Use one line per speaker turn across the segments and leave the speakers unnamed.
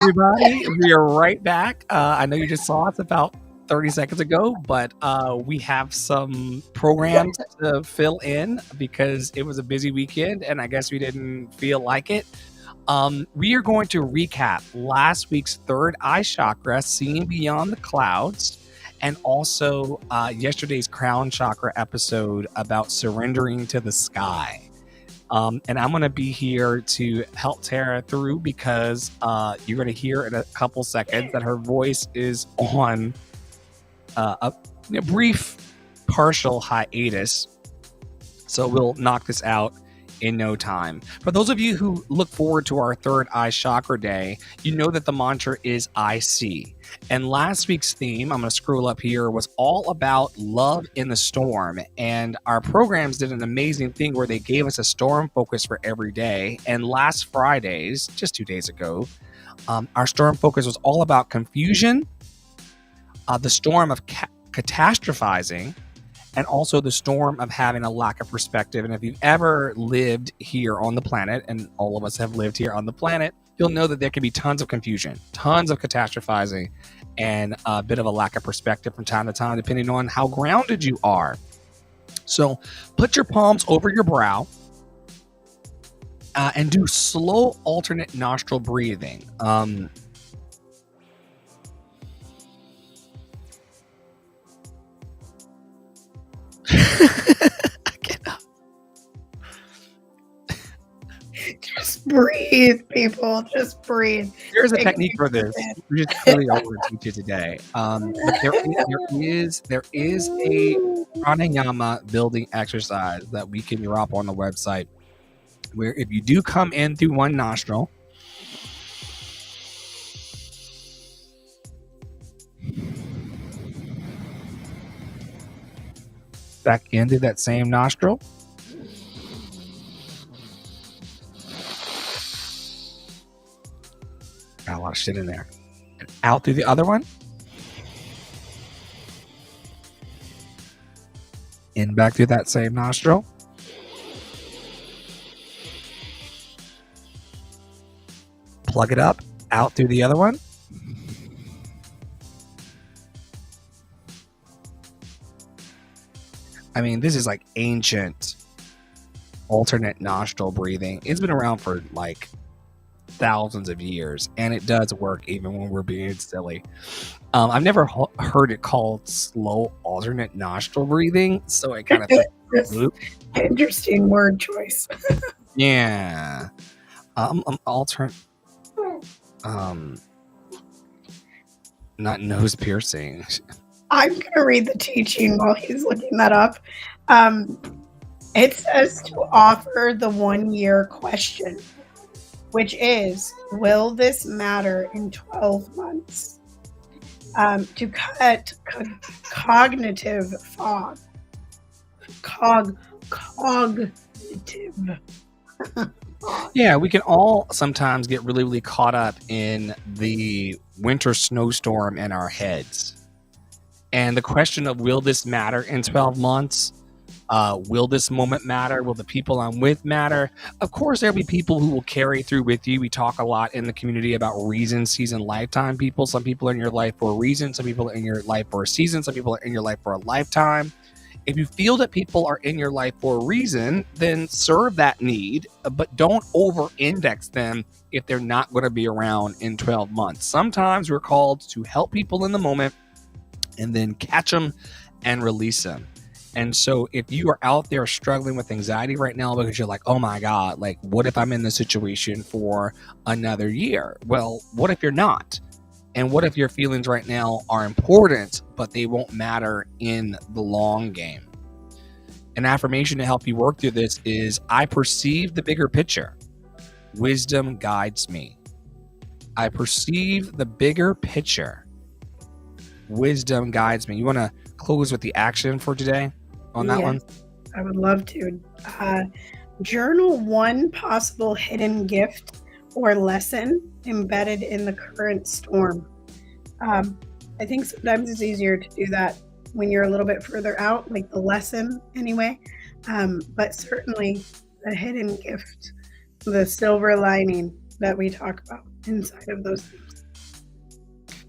Everybody, we are right back. I know you just saw us about 30 seconds ago, but we have some programs to fill in because it was a busy weekend and I guess we didn't feel like it. We are going to recap last week's third eye chakra, Seeing Beyond the Clouds, and also yesterday's crown chakra episode about surrendering to the sky. And I'm going to be here to help Tara through because you're going to hear in a couple seconds that her voice is on a brief partial hiatus. So we'll knock this out in no time. For those of you who look forward to our third eye chakra day, you know that the mantra is I see. And last week's theme, I'm going to scroll up here, was all about love in the storm. And our programs did an amazing thing where they gave us a storm focus for every day. And last Friday's, just 2 days ago, our storm focus was all about confusion, the storm of catastrophizing, and also the storm of having a lack of perspective. And if you've ever lived here on the planet, and all of us have lived here on the planet, you'll know that there can be tons of confusion, tons of catastrophizing, and a bit of a lack of perspective from time to time, depending on how grounded you are. So put your palms over your brow and do slow alternate nostril breathing. I cannot.
Just breathe, people. Just breathe.
There's a technique for this. We're just really all going to teach you today. But there is a pranayama building exercise that we can drop on the website, where if you do come in through one nostril, back into that same nostril, got a lot of shit in there, and out through the other one, in back through that same nostril, plug it up, out through the other one, I mean, this is like ancient alternate nostril breathing. It's been around for like thousands of years, and it does work even when we're being silly. I've never heard it called slow alternate nostril breathing, so I kind of
interesting word choice.
Yeah. Alternate. Not nose piercing.
I'm going to read the teaching while he's looking that up. It says to offer the 1 year question, which is, will this matter in 12 months? To cut cognitive fog. Cognitive.
Yeah, we can all sometimes get really, really caught up in the winter snowstorm in our heads. And the question of, will this matter in 12 months? Will this moment matter? Will the people I'm with matter? Of course, there'll be people who will carry through with you. We talk a lot in the community about reason, season, lifetime people. Some people are in your life for a reason. Some people are in your life for a season. Some people are in your life for a lifetime. If you feel that people are in your life for a reason, then serve that need, but don't over-index them if they're not going to be around in 12 months. Sometimes we're called to help people in the moment and then catch them and release them. And so if you are out there struggling with anxiety right now because you're like, oh my God, like, what if I'm in this situation for another year? Well, what if you're not? And what if your feelings right now are important, but they won't matter in the long game? An affirmation to help you work through this is, I perceive the bigger picture. Wisdom guides me. I perceive the bigger picture. Wisdom guides me. You want to close with the action for today on that one?
I would love to. Journal one possible hidden gift or lesson embedded in the current storm. I think sometimes it's easier to do that when you're a little bit further out, like the lesson anyway. But certainly the hidden gift, the silver lining that we talk about inside of those things.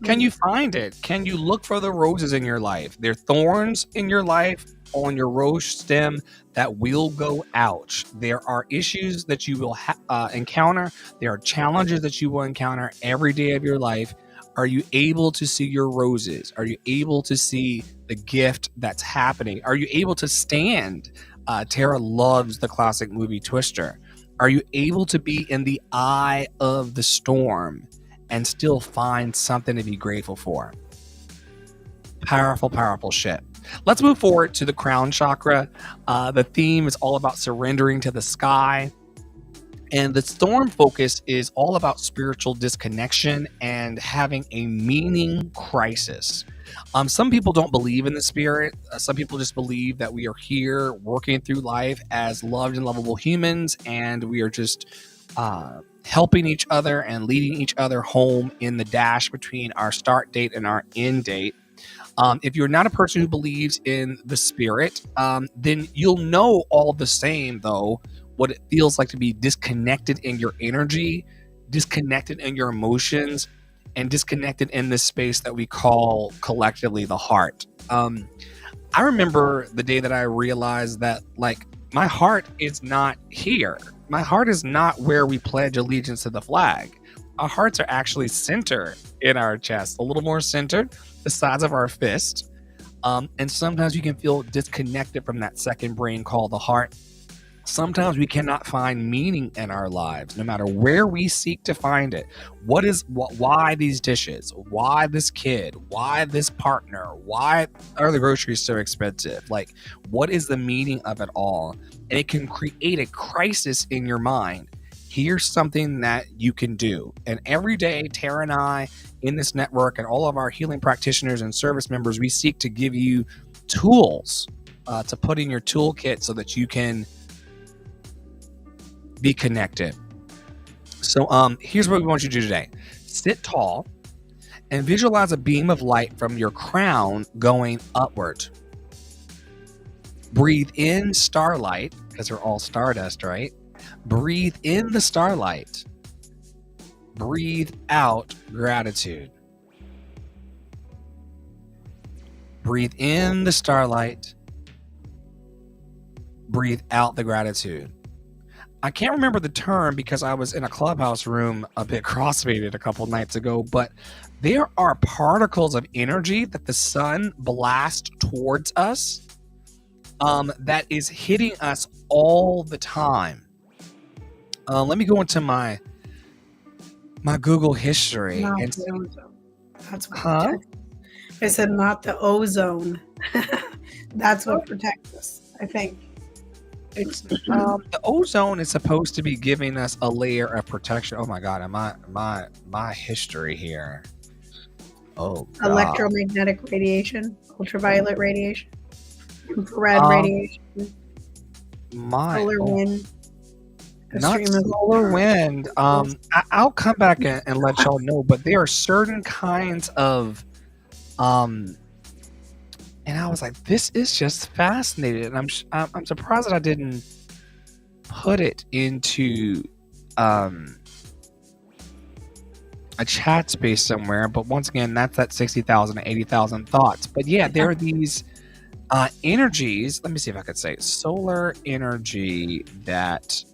Can
Mm.
you find it? Can you look for the roses in your life? There are thorns in your life on your rose stem that will go out. There are issues that you will encounter. There are challenges that you will encounter every day of your life. Are you able to see your roses? Are you able to see the gift that's happening? Are you able to stand? Tara loves the classic movie Twister. Are you able to be in the eye of the storm and still find something to be grateful for? Powerful, powerful shit. Let's move forward to the crown chakra. The theme is all about surrendering to the sky. And the storm focus is all about spiritual disconnection and having a meaning crisis. Some people don't believe in the spirit. Some people just believe that we are here working through life as loved and lovable humans, and we are just helping each other and leading each other home in the dash between our start date and our end date. If you're not a person who believes in the spirit, then you'll know all the same, though, what it feels like to be disconnected in your energy, disconnected in your emotions, and disconnected in this space that we call collectively the heart. I remember the day that I realized that, like, my heart is not here. My heart is not where we pledge allegiance to the flag. Our hearts are actually centered in our chest, a little more centered, the size of our fist. And sometimes you can feel disconnected from that second brain called the heart. Sometimes we cannot find meaning in our lives, no matter where we seek to find it. Why these dishes? Why this kid? Why this partner? Why are the groceries so expensive? Like, what is the meaning of it all? And it can create a crisis in your mind. Here's something that you can do. And every day, Tara and I in this network and all of our healing practitioners and service members, we seek to give you tools to put in your toolkit so that you can be connected. So here's what we want you to do today. Sit tall and visualize a beam of light from your crown going upward. Breathe in starlight, because we're all stardust, right? Breathe in the starlight. Breathe out gratitude. Breathe in the starlight. Breathe out the gratitude. I can't remember the term because I was in a clubhouse room a bit crossfaded a couple nights ago, but there are particles of energy that the sun blasts towards us that is hitting us all the time. Let me go into my Google history.
Not
And
the ozone. That's what
huh?
protects us. I said not the ozone. That's what protects us, I think.
It's the ozone is supposed to be giving us a layer of protection. Oh my god, am my history here? Oh god.
Electromagnetic radiation, ultraviolet radiation, infrared
Um,
radiation,
my
solar wind,
not
extreme
solar wind. I'll come back and let y'all know, but there are certain kinds of and I was like, this is just fascinating, and I'm surprised that I didn't put it into a chat space somewhere. But once again, that's that 60,000 to 80,000 thoughts. But yeah, there are these energies. Let me see if I could say solar energy that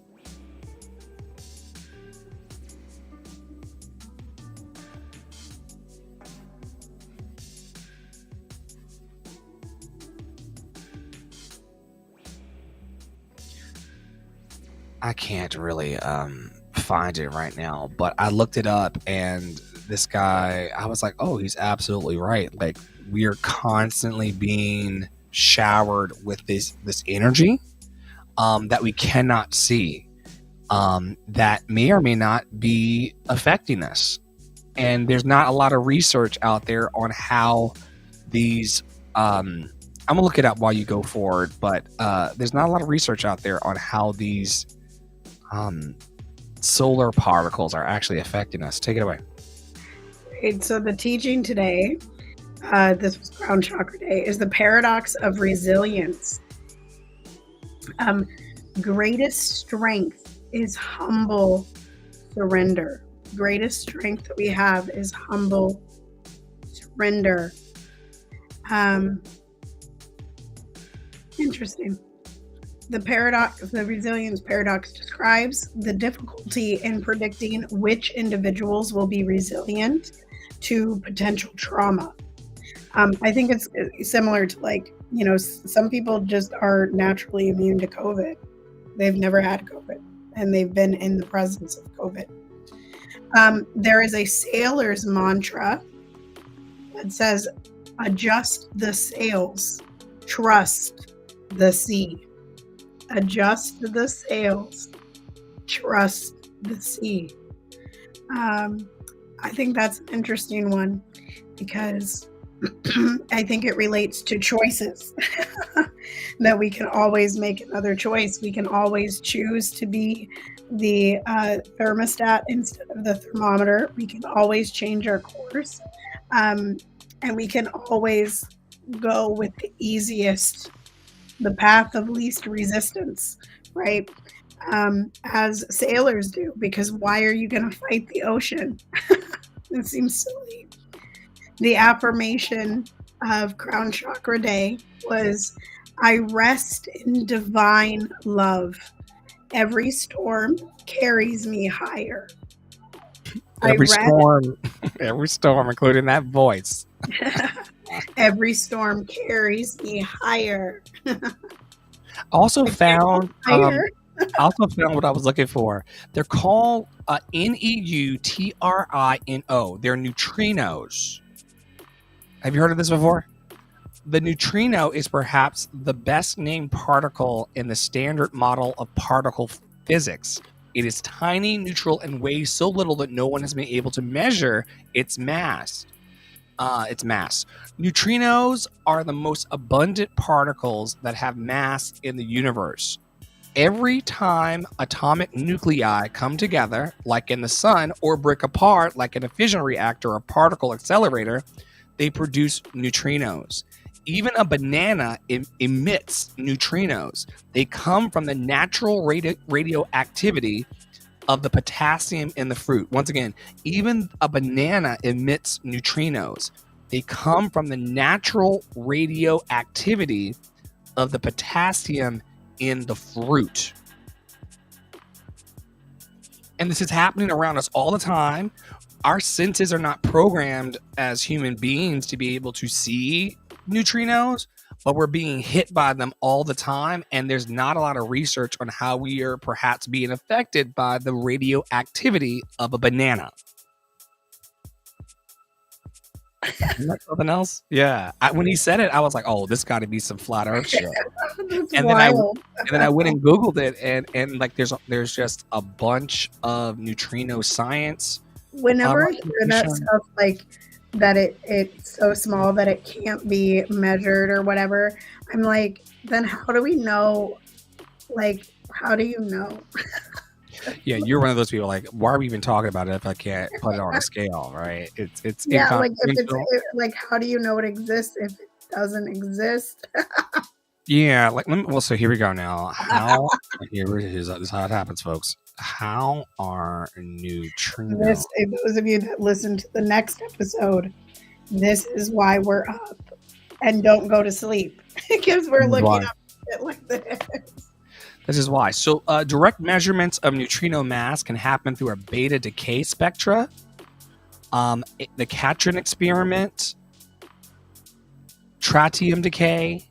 I can't really find it right now, but I looked it up, and this guy, I was like, oh, he's absolutely right. Like, we are constantly being showered with this energy that we cannot see, that may or may not be affecting us. And there's not a lot of research out there on how these I'm gonna look it up while you go forward, but there's not a lot of research out there on how these solar particles are actually affecting us. Take it away.
Right, so the teaching today, this was Crown Chakra Day, is the paradox of resilience. Greatest strength is humble surrender. Greatest strength that we have is humble surrender. Um, Interesting. The resilience paradox describes the difficulty in predicting which individuals will be resilient to potential trauma. I think it's similar to, like, some people just are naturally immune to COVID. They've never had COVID and they've been in the presence of COVID. There is a sailor's mantra that says, adjust the sails, trust the sea. Adjust the sails, trust the sea. I think that's an interesting one because I think it relates to choices. That we can always make another choice. We can always choose to be the thermostat instead of the thermometer. We can always change our course. And we can always go with the easiest, the path of least resistance, right? As sailors do, because why are you going to fight the ocean? It seems silly. The affirmation of Crown Chakra Day was, I rest in divine love. Every storm carries me higher.
Every storm, including that voice.
Every storm carries me higher.
Also found what I was looking for. They're called neutrino. They're neutrinos. Have you heard of this before? The neutrino is perhaps the best named particle in the standard model of particle physics. It is tiny, neutral, and weighs so little that no one has been able to measure its mass. Neutrinos are the most abundant particles that have mass in the universe. Every time atomic nuclei come together, like in the sun, or break apart, like in a fission reactor or particle accelerator, they produce neutrinos. Even a banana emits neutrinos. They come from the natural radioactivity of the potassium in the fruit. Once again, even a banana emits neutrinos. They come from the natural radioactivity of the potassium in the fruit. And this is happening around us all the time. Our senses are not programmed as human beings to be able to see neutrinos, but we're being hit by them all the time, and there's not a lot of research on how we are perhaps being affected by the radioactivity of a banana. Isn't that something else? Yeah. When he said it, I was like, "Oh, this got to be some flat Earth shit." And then I went and Googled it, and like there's just a bunch of neutrino science.
Whenever I hear that stuff, like that it's so small that it can't be measured or whatever, I'm like, then how do we know? Like, how do you know?
Yeah, you're one of those people like, why are we even talking about it if I can't put it on a scale, right? It's
yeah, like if it's like, how do you know it exists if it doesn't exist?
Yeah, like so here we go now. Here it is. This is how it happens, folks. How are neutrinos?
Those of you that listen to the next episode, this is why we're up and don't go to sleep, because we're looking up shit like this.
This is why. So direct measurements of neutrino mass can happen through a beta decay spectra, the Catron experiment, tritium decay,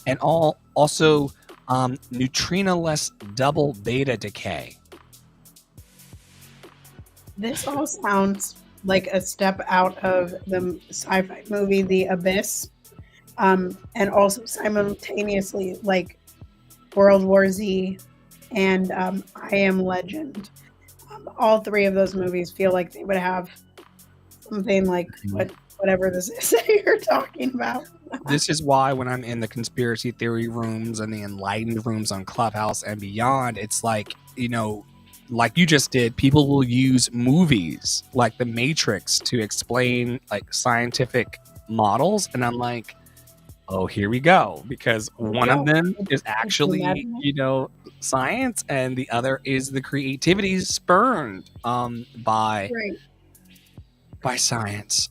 and also neutrinoless double beta decay.
This all sounds like a step out of the sci-fi movie The Abyss, and also simultaneously like World War Z and I Am Legend. All three of those movies feel like they would have something like whatever this is that you're talking about.
This is why when I'm in the conspiracy theory rooms and the enlightened rooms on Clubhouse and beyond, it's like, like you just did, people will use movies like The Matrix to explain like scientific models. And I'm like, oh, here we go. Because one of them is actually, science, and the other is the creativity spurned by science.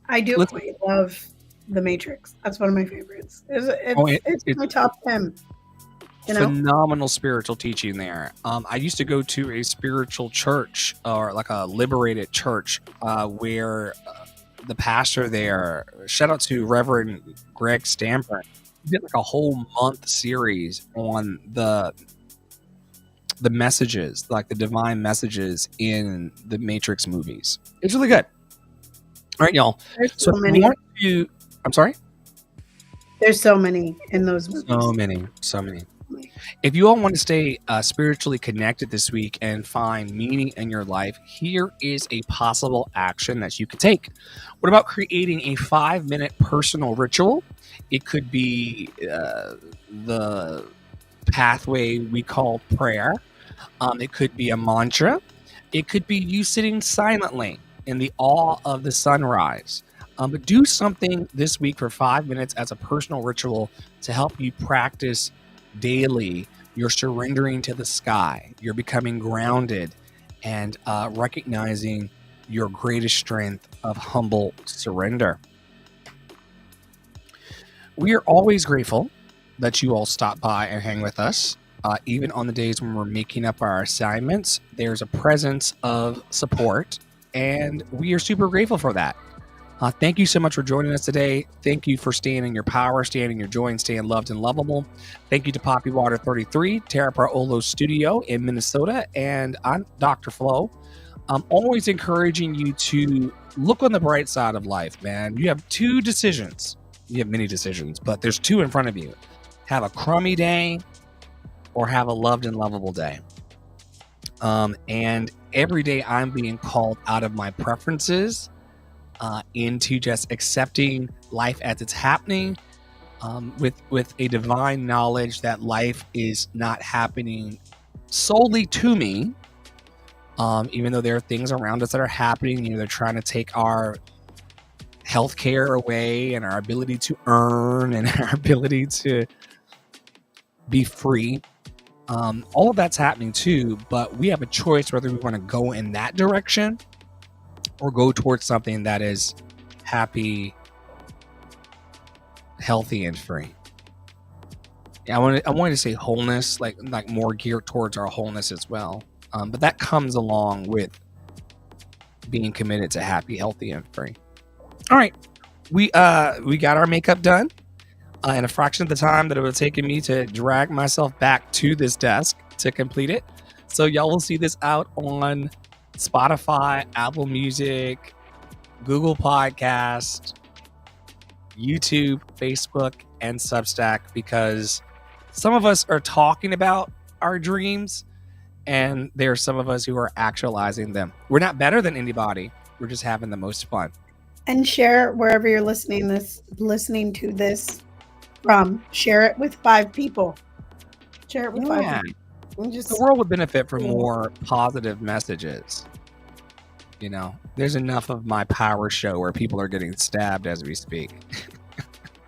I do
Let's,
quite love The Matrix. That's one of my favorites.
oh,
It's
it
my top 10, you know?
phenomenal spiritual teaching there. I used to go to a spiritual church or like a liberated church where the pastor there, shout out to Reverend Greg Stamper, he did like a whole month series on the messages, like the divine messages in the Matrix movies. It's really good. All right, y'all.
There's
So
so
if you
many.
want to, I'm sorry?
There's so many in those movies.
So many. If you all want to stay spiritually connected this week and find meaning in your life, here is a possible action that you could take. What about creating a 5-minute personal ritual? It could be the pathway we call prayer. It could be a mantra. It could be you sitting silently in the awe of the sunrise. But do something this week for 5 minutes as a personal ritual to help you practice daily. You're surrendering to the sky. You're becoming grounded and recognizing your greatest strength of humble surrender. We are always grateful that you all stop by and hang with us. Even on the days when we're making up our assignments, there's a presence of support, and we are super grateful for that. Thank you so much for joining us today. Thank you for staying in your power, staying in your joy, and staying loved and lovable. Thank you to Poppy Water 33, Terra Olo Studio in Minnesota, and I'm Dr. Flo. I'm always encouraging you to look on the bright side of life, man. You have two decisions. You have many decisions, but there's two in front of you. Have a crummy day or have a loved and lovable day. And every day I'm being called out of my preferences into just accepting life as it's happening, with a divine knowledge that life is not happening solely to me, even though there are things around us that are happening. You know, they're trying to take our healthcare away and our ability to earn and our ability to be free. All of that's happening too, but we have a choice whether we want to go in that direction or go towards something that is happy, healthy, and free. Yeah, I wanted to say wholeness, like more geared towards our wholeness as well. But that comes along with being committed to happy, healthy, and free. All right, we got our makeup done in a fraction of the time that it would have taken me to drag myself back to this desk to complete it. So y'all will see this out on Spotify, Apple Music, Google Podcast, YouTube, Facebook, and Substack, because some of us are talking about our dreams and there are some of us who are actualizing them. We're not better than anybody. We're just having the most fun.
And share wherever you're listening to this from. Share it with 5 people. Share it with 5 people.
The world would benefit from more positive messages. You know, there's enough of my power show where people are getting stabbed as we speak.